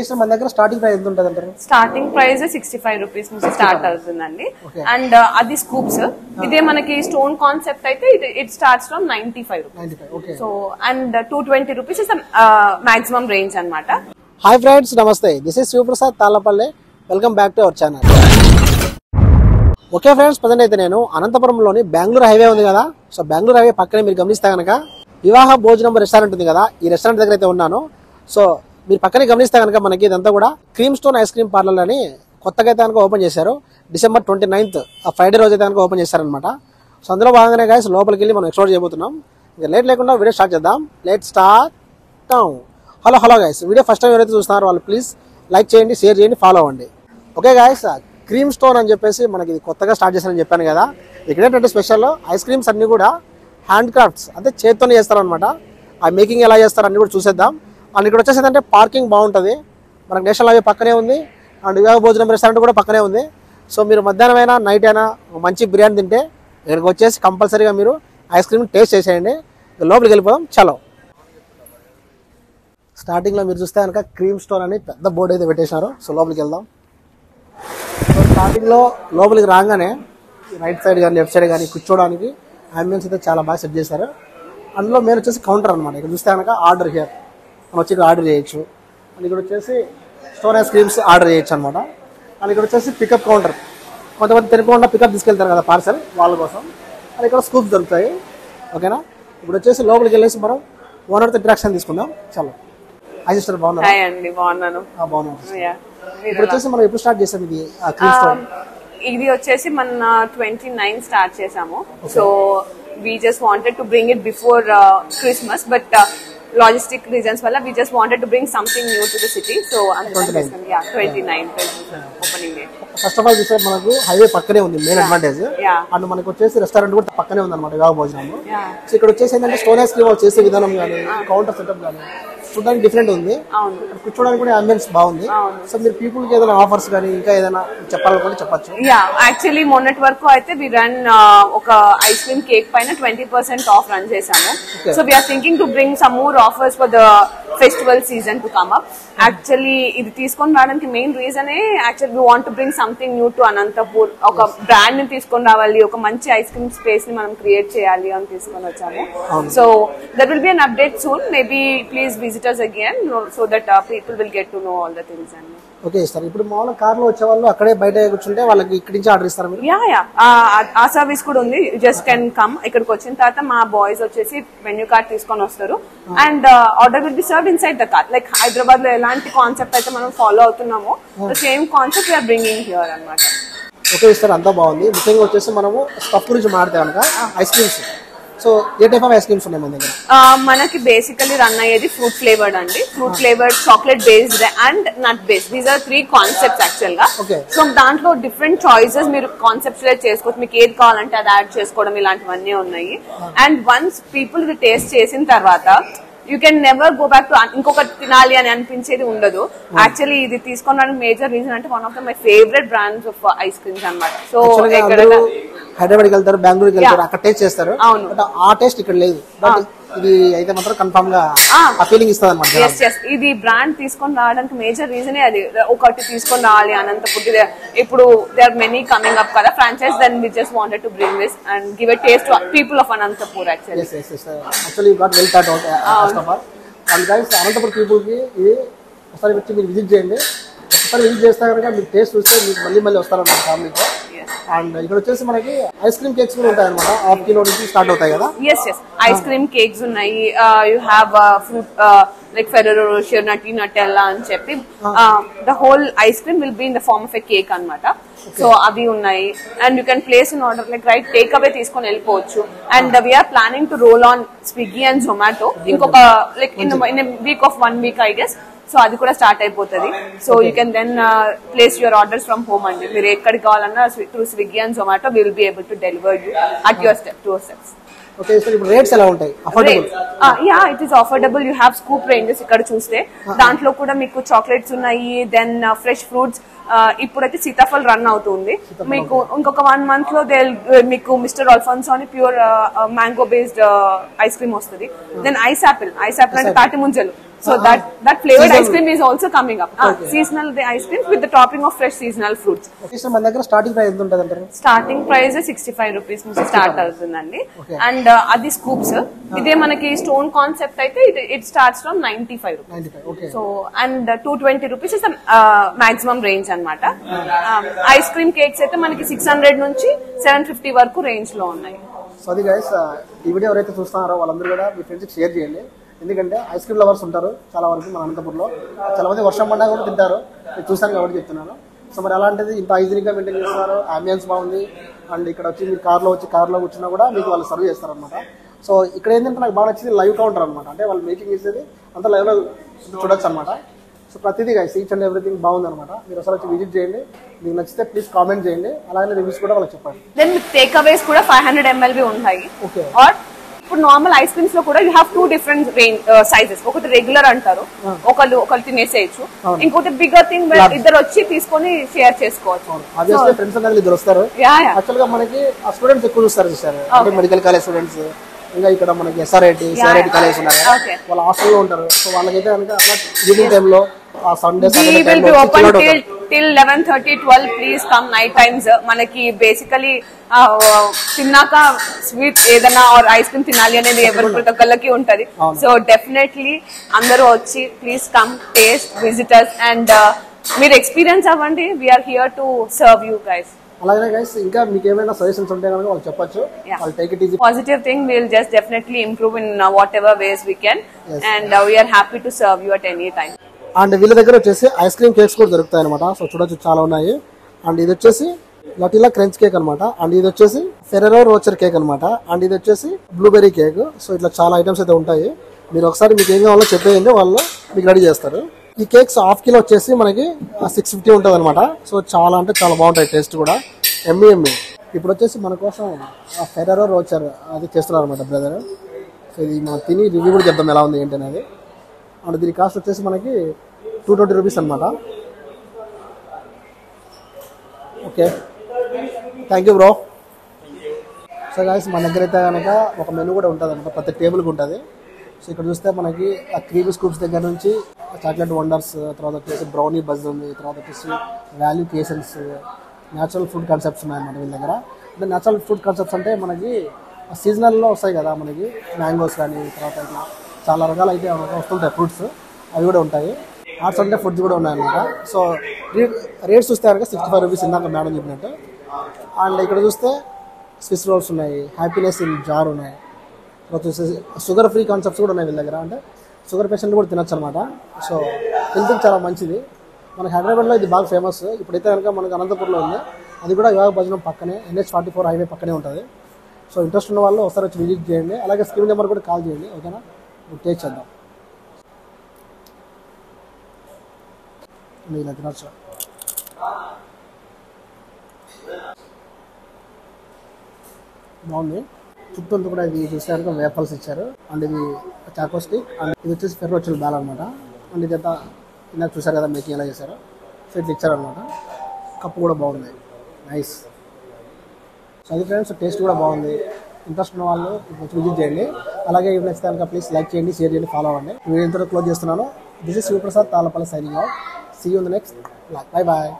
చేసిన మన దగ్గర స్టార్టింగ్ ప్రైస్ ఎంత ఉంటుంది అంటారు? స్టార్టింగ్ ప్రైస్ 65 రూపీస్ నుంచి స్టార్ట్ అవుతుందండి. అండ్ అది స్కూప్స్. ఇదే మనకి స్టోన్ కాన్సెప్ట్ అయితే it starts from 95 rupees. So and 220 rupees is maximum range అన్నమాట. హాయ్ ఫ్రెండ్స్, నమస్తే. This is Shivaprasad Tallapalli. Welcome back to our channel. Okay friends, present అయితే నేను అనంతపురంలోని బెంగళూరు హైవే ఉంది కదా, సో బెంగళూరు హైవే పక్కనే మీరు గమనిస్తే కనుక వివాహ భోజనం రెస్టారెంట్ ఉంది కదా, ఈ రెస్టారెంట్ దగ్గర అయితే ఉన్నాను. సో మీరు పక్కనే గమనిస్తే కనుక మనకి ఇదంతా కూడా cream stone ice cream parlour అని కొత్తగా అయితే కనుక ఓపెన్ చేశారు. December 29th ఫ్రైడే రోజు అయితే కనుక ఓపెన్ చేశారనమాట. సో అందులో భాగంగానే గైస్ లోపలికి వెళ్ళి మనం ఎక్స్ప్లోర్ చేయబోతున్నాం. ఇంకా లేట్ లేకుండా వీడియో స్టార్ట్ చేద్దాం. Let's start. Hello guys, video first time ఎవరైతే చూస్తున్నారో వాళ్ళు ప్లీజ్ లైక్ చేయండి, షేర్ చేయండి, ఫాలో అవ్వండి. ఓకే గైస్, క్రీమ్ స్టోన్ అని చెప్పేసి మనకి ఇది కొత్తగా స్టార్ట్ చేశారని చెప్పాను కదా. ఇక్కడ ఏంటంటే స్పెషల్ ఐస్ క్రీమ్స్ అన్ని కూడా హ్యాండ్ క్రాఫ్ట్స్ అంటే చేత్తోనే చేస్తారనమాట. ఆ మేకింగ్ ఎలా చేస్తారు అన్ని కూడా చూసేద్దాం. అండ్ ఇక్కడ వచ్చేసి ఏంటంటే పార్కింగ్ బాగుంటుంది. మనకు నేషనల్ హైవే పక్కనే ఉంది. అండ్ వివాహ భోజనం రెస్టారెంట్ కూడా పక్కనే ఉంది. సో మీరు మధ్యాహ్నం అయినా నైట్ అయినా మంచి బిర్యానీ తింటే ఇక్కడికి వచ్చేసి కంపల్సరీగా మీరు ఐస్ క్రీమ్ టేస్ట్ చేసేయండి. లోపలికి వెళ్ళిపోదాం. చలో. స్టార్టింగ్లో మీరు చూస్తే కనుక క్రీమ్ స్టోన్ అని పెద్ద బోర్డు అయితే పెట్టేశారు. సో లోపలికి వెళ్దాం. సో స్టార్టింగ్లో లోపలికి రాగానే రైట్ సైడ్ కానీ లెఫ్ట్ సైడ్ కానీ కూర్చోడానికి అంబియన్స్ అయితే చాలా బాగా సెట్ చేశారు. అందులో మీరు వచ్చేసి కౌంటర్ అనమాట. ఇక్కడ చూస్తే కనుక ఆర్డర్ హియర్ మనం వచ్చి ఇక్కడ ఆర్డర్ చేయొచ్చు. అండ్ ఇక్కడ వచ్చేసి స్టోన్ ఐస్ క్రీమ్స్ ఆర్డర్ చేయొచ్చు అనమాట. అండ్ ఇక్కడ వచ్చేసి పికప్ కౌంటర్, కొంతమంది తినకుండా పికప్ తీసుకెళ్తారు కదా పార్సల్ వాళ్ళ కోసం. అండ్ ఇక్కడ స్కూప్స్ దొరుకుతాయి. ఓకేనా. ఇప్పుడు వచ్చేసి లోపలికి వెళ్ళేసి మనం ఓనర్తో ఇంటరాక్షన్ తీసుకుందాం. చలో. హాయ్ సిస్టర్, బాగున్నాను. ఇప్పుడు వచ్చేసి మనం ఎప్పుడు స్టార్ట్ చేసాం ఇది క్రీమ్ స్టోన్? ఇది వచ్చేసి మన 29 స్టార్ట్ చేసాము. So we just wanted to bring it before Christmas, but logistic reasons wala we just wanted to bring something new to the city. So 29 opening date. First of all చూస్తే మనకు highway పక్కనే ఉంది, main advantage. And మనకు వచ్చేసి restaurant కూడా పక్కనే ఉంది అనమాట, వివాహ భోజనం. సో ఇక్కడ వచ్చేసి ఏంటంటే స్టోన్ ఐస్ క్రీమ్ చేసే విధానం కానీ కౌంటర్ సెటప్ కానీ చూడడానికి డిఫరెంట్ ఉంది. కూర్చోడానికి కూడా అంబియన్స్ బాగుంది. సో మీరు పీపుల్ కి ఏదైనా ఆఫర్స్ కానీ ఇంకా ఏదైనా చెప్పాలనుకుంటే చెప్పచ్చు. యాక్చువల్లీ మొన్నటి వరకు అయితే వి రన్ ఒక ఐస్ క్రీమ్ కేక్ పైన 20% ఆఫ్ రన్ చేసాము. So we are thinking to bring some more offers for the festival season to come up. Actually ఇది తీసుకొని రావడానికి main reason actually we want to bring something new to Anantapur. ఒక brand ని తీసుకొని రావాలి, ఒక మంచి ఐస్ క్రీమ్ స్పేస్ ని మనం క్రియేట్ చేయాలి అని తీసుకొని వచ్చాము. So that will be an update soon. Maybe please visit us again so that people will get to know all the things. And okay sir, ఇప్పుడు మామూలుగా కార్ లో వచ్చే వాళ్ళు అక్కడే బయట కూర్చుంటే వాళ్ళకి ఇక్కడి నుంచి ఆర్డర్ ఇస్తారా మీరు? ఆ సర్వీస్ కూడా ఉంది. Just can come. ఇక్కడికి వచ్చిన తర్వాత మా బాయ్స్ వచ్చేసి మెన్యూ కార్డ్ తీసుకొని వస్తారు and order will be served inside the car. Like Hyderabad లో ఎలాంటి కాన్సెప్ట్ అయితే మనం ఫాలో అవుతున్నామో the same concept we are bringing here అన్నమాట. ఓకే సార్, అంతా బాగుంది. ముఖ్యంగా వచ్చేసి మనము స్టఫ్ గురించి మాట్లాడితే కనుక ice creams, so a type of ice creams ఉన్నాయి మన దగ్గర? మనకి బేసికలీ రన్ అయ్యేది ఫ్రూట్ ఫ్లేవర్డ్ అండి. Fruit flavoured, chocolate based and nut based. These are 3 concepts actual గా. సో దాంట్లో డిఫరెంట్ చాయిసెస్ మీరు కాన్సెప్ట్స్ చేసుకోవచ్చు. మీకు ఏది కావాలంటే అది యాడ్ చేసుకోవడం ఇలాంటివన్నీ ఉన్నాయి. అండ్ వన్స్ పీపుల్ ఇది టేస్ట్ చేసిన తర్వాత you can never go back to ఇంకొకటి తినాలి అని అనిపించేది ఉండదు. యాక్చువల్లీ ఇది తీసుకోవడానికి మేజర్ రీజన్ అంటే one of the my favourite brands of ice creams అనమాట. సో హైదరాబాద్ కి వెళ్తారు, బెంగళూరుకి వెళ్తారు, అక్కడ టేస్ట్ చేస్తారు. బట్ ఆ టేస్ట్ ఇక్కడ లేదు. బట్ ఇది అయితే మాత్రం కన్ఫర్మ్ గా ఆ ఫీలింగ్ ఇస్తుంది అనమాట. ఇది బ్రాండ్ తీసుకొని రావడానికి మేజర్ రీజన్ అది. ఒకటి తీసుకొని రావాలి అనంతపూర్. ఇప్పుడు they are many coming up కదా franchise. Then we just wanted to bring this and give a taste to people of Anantapur. Actually you got well thought out first of all. And guys, Anantapur people కి ఇది ఒకసారి వచ్చి మీరు visit చేయండి. ఒకసారి visit చేస్తే కనుక మీకు టేస్ట్ చూస్తే మీకు మళ్ళీ వస్తారన్నమాట ఫ్యామిలీతో. అండ్ ఇక్కడ వచ్చేసి మనకి ఐస్ క్రీమ్ కేక్స్ కూడా ఉంటాయి అనమాట. హాఫ్ కిలో నుంచి స్టార్ట్ అవుతాయి కదా. ఐస్ క్రీమ్ కేక్స్ ఉన్నాయి. You have fruit like Ferrero Rocher, nutty Nutella అని చెప్పి the whole ice cream will be in the form of a cake అనమాట. సో అవి ఉన్నాయి. And you can place in order like right take away తీసుకొని వెళ్ళిపోవచ్చు. And we are planning to roll on Swiggy and Zomato ఇంకొక like in week of 1 week I guess. So అది కూడా start అయిపోతుంది. So you can then place your orders from home అండి. మీరు ఎక్కడికి కావాలన్నా through Swiggy and Zomato will be able to deliver you at your steps. Okay sir, ఇప్పుడు rates ఎలా ఉంటాయి? Affordable? It is affordable. You have scoop ranges ఇక్కడ చూస్తే. దాంట్లో కూడా మీకు చాక్లెట్స్ ఉన్నాయి, దెన్ ఫ్రెష్ ఫ్రూట్స్. ఇప్పుడైతే సీతాఫల్ రన్ అవుతుంది. మీకు ఇంకొక 1 month లో మీకు మిస్టర్ అల్ఫాన్సో అని pure mango based ice cream వస్తుంది. దెన్ ఐస్ యాపిల్ అంటే తాటి ముంజలు. So that flavored ice cream is also coming up. Seasonal ice cream with the topping of fresh seasonal fruits. మన దగ్గర స్టార్టింగ్ ప్రైస్ ఎంత ఉంటుంది అంటారు? స్టార్టింగ్ ప్రైస్ 65 రూపీస్ నుంచి స్టార్ట్ అవుతుందండి. అండ్ అది స్కూప్స్. ఇదే మనకి స్టోన్ కాన్సెప్ట్ అయితే it starts from 95 rupees. So and 220 rupees is maximum range అన్నమాట. ఐస్ క్రీమ్ కేక్స్ అయితే మనకి 600 నుంచి 750 వరకు రేంజ్ లో ఉన్నాయి. సో అది గైస్, ఈ వీడియో ఎవరైతే చూస్తున్నారో వాళ్ళందరూ కూడా మీ ఫ్రెండ్స్కి షేర్ చేయండి. ఎందుకంటే ఐస్ క్రీమ్ లవర్స్ ఉంటారు చాలా వరకు మన అనంతపురంలో. చాలా మంది వర్షం పడ్డా కూడా తింటారు, నేను చూసాను కాబట్టి చెప్తున్నాను. సో మరి అలాంటిది ఇంత హైజీనిక్గా మెయింటైన్ చేస్తున్నారు, అంబియన్స్ బాగుంది. అండ్ ఇక్కడ వచ్చి మీరు కార్లో కూర్చున్నా కూడా మీకు వాళ్ళు సర్వ్ చేస్తారనమాట. సో ఇక్కడ ఏంటంటే నాకు బాగా నచ్చింది లైవ్ కౌంటర్ అనమాట. అంటే వాళ్ళు మేకింగ్ చేసేది అంత లైవ్లో చూడొచ్చు అనమాట. సో ప్రతిదీ గైస్ ఈచ్ అండ్ ఎవ్రీథింగ్ బాగుంది అనమాట. మీరు ఒకసారి వచ్చి విజిట్ చేయండి, మీకు నచ్చితే ప్లీజ్ కామెంట్ చేయండి, అలాగే రివ్యూస్ కూడా వాళ్ళకి చెప్పండి. దెన్ టేక్ అవేస్ కూడా 500 ml ఉంటాయి. ఓకే. ఆర్ ఇప్పుడు నార్మల్ ఐస్ క్రీమ్స్ లో కూడా you have 2 different range sizes. ఒకటి రెగ్యులర్ అంటారు, ఒకళ్ళు తినేసేయచ్చు. ఇంకోటి బిగ్గర్ థింగ్ ఇద్దరు వచ్చి తీసుకొని షేర్ చేసుకోవచ్చు. ఆబ్వియస్లీ ఫ్రెండ్స్ అందరూ ఇద్దరు వస్తారు. యాక్చువల్ గా మనకి ఆ స్టూడెంట్స్ ఎక్కువ చూస్తారు చూసారు, అంటే మెడికల్ కాలేజ్ స్టూడెంట్స్. ఇంకా ఇక్కడ మనకి ఎస్ఆర్ఐటి కాలేజ్ ఉన్నారు, వాళ్ళ హాస్టల్లో ఉంటారు. సో వాళ్ళకైతే కనుక ఈవినింగ్ టైంలో ఆ Sunday till 11:30 12 please cum night times. మనకి బేసికలీ తిన్నాక స్వీట్ ఏదైనా ఆర్ ఐస్ క్రీమ్ తినాలి అనేది ఎవరి ప్రతి ఒక్కళ్ళకి ఉంటది. సో డెఫినెట్లీ అందరూ వచ్చి please come taste visitors and మీరు ఎక్స్పీరియన్స్ అవ్వండి. We are here to serve you guys. అలాగే గైస్ ఇంకా మీకు ఏమైనా సజెషన్స్ ఉంటే కనుక వాళ్ళు చెప్పొచ్చు. వాళ్ళు take it easy. Positive thing will just definitely improve in whatever ways we can and we are happy to serve you at any time. అండ్ వీళ్ళ దగ్గర వచ్చేసి ఐస్ క్రీమ్ కేక్స్ కూడా దొరుకుతాయి అనమాట. సో చూడొచ్చు చాలా ఉన్నాయి. అండ్ ఇది వచ్చేసి లటిలా క్రంచ్ కేక్ అనమాట. అండ్ ఇది వచ్చేసి ఫెరెరో రోచర్ కేక్ అనమాట. అండ్ ఇది వచ్చేసి బ్లూబెర్రీ కేక్. సో ఇట్లా చాలా ఐటమ్స్ అయితే ఉంటాయి. మీరు ఒకసారి మీకు ఏం కావాలో చెప్పేయండి, వాళ్ళు మీకు రెడీ చేస్తారు. ఈ కేక్స్ హాఫ్ కిలో వచ్చేసి మనకి 650 ఉంటుంది అనమాట. సో చాలా అంటే చాలా బాగుంటాయి, టేస్ట్ కూడా ఎమ్మి. ఇప్పుడు వచ్చేసి మన కోసం ఫెరెరో రోచర్ అది చేస్తున్నారు అనమాట బ్రదర్. సో ఇది మనం తిని రివ్యూ కూడా చెప్తాం ఎలా ఉంది ఏంటి అనేది. అండ్ దీని కాస్ట్ వచ్చేసి మనకి 220 రూపీస్ అనమాట. Okay, thank you bro. So guys మన దగ్గర అయితే కనుక ఒక మెనూ కూడా ఉంటుంది అనమాట, ప్రతి టేబుల్కి ఉంటుంది. సో ఇక్కడ చూస్తే మనకి ఆ క్రీమ్ స్కూప్స్ దగ్గర నుంచి చాక్లెట్ వండర్స్, తర్వాత వచ్చేసి బ్రౌనీ బజ్ ఉంది, తర్వాత వచ్చేసి వాల్యూ కేసన్స్, న్యాచురల్ ఫుడ్ కాన్సెప్ట్స్ ఉన్నాయన్నమాట వీళ్ళ దగ్గర. అంటే న్యాచురల్ ఫుడ్ కాన్సెప్ట్స్ అంటే మనకి సీజనల్లో వస్తాయి కదా, మనకి మ్యాంగోస్ కానీ, తర్వాత ఇట్లా చాలా రకాలు అయితే వస్తుంటాయి ఫ్రూట్స్, అవి కూడా ఉంటాయి. ఆర్ట్స్ అంటే ఫుడ్స్ కూడా ఉన్నాయన్నమాట. సో రేట్స్ చూస్తే కనుక 65 రూపీస్ ఇందాక మేడం చెప్పినట్టు. అండ్ ఇక్కడ చూస్తే స్విస్ రోల్స్ ఉన్నాయి, హ్యాపీనెస్ ఇన్ జార్ ఉన్నాయి, తర్వాత వచ్చేసి షుగర్ ఫ్రీ కాన్సెప్ట్స్ కూడా ఉన్నాయి వీళ్ళ దగ్గర. అంటే షుగర్ పేషెంట్లు కూడా తినొచ్చు అనమాట. సో హెల్త్కి చాలా మంచిది. మనకి హైదరాబాద్లో ఇది బాగా ఫేమస్. ఇప్పుడైతే కనుక మనకి అనంతపురంలో ఉంది, అది కూడా యోగా భజనం పక్కనే, NH44 హైవే పక్కనే ఉంటుంది. సో ఇంట్రెస్ట్ ఉన్న వాళ్ళు ఒకసారి వచ్చి విజిట్ చేయండి, అలాగే స్క్రీన్ నెంబర్ కూడా కాల్ చేయండి. ఓకేనా, టేస్ట్ చేద్దాం. ఇలా తినచ్చు. బాగుంది. చుట్టూ కూడా ఇది చూసారు వేఫల్స్ ఇచ్చారు. అండ్ ఇది చాకో స్టిక్, అండ్ ఇది వచ్చేసి ఫెర్రోచల్ బాల్ అనమాట. అండ్ ఇదంతా ఇందాక చూసారు కదా మేకింగ్ ఎలా చేశారు. సో ఇట్లా ఇచ్చారనమాట. కప్పు కూడా బాగుంది, నైస్. సో అది ఫ్రెండ్స్, టేస్ట్ కూడా బాగుంది. ఇంట్రెస్ట్ ఉన్న వాళ్ళు కొంచెం విజిట్ చేయండి. అలాగే ఈ నెక్స్ట్ కనుక ప్లీజ్ లైక్ చేయండి, షేర్ చేయండి, ఫాలో అవ్వండి. వీడియో ఇంతలో క్లోజ్ చేస్తున్నాను. This is Shivaprasad Tallapalli signing out. See you in the next. Bye bye.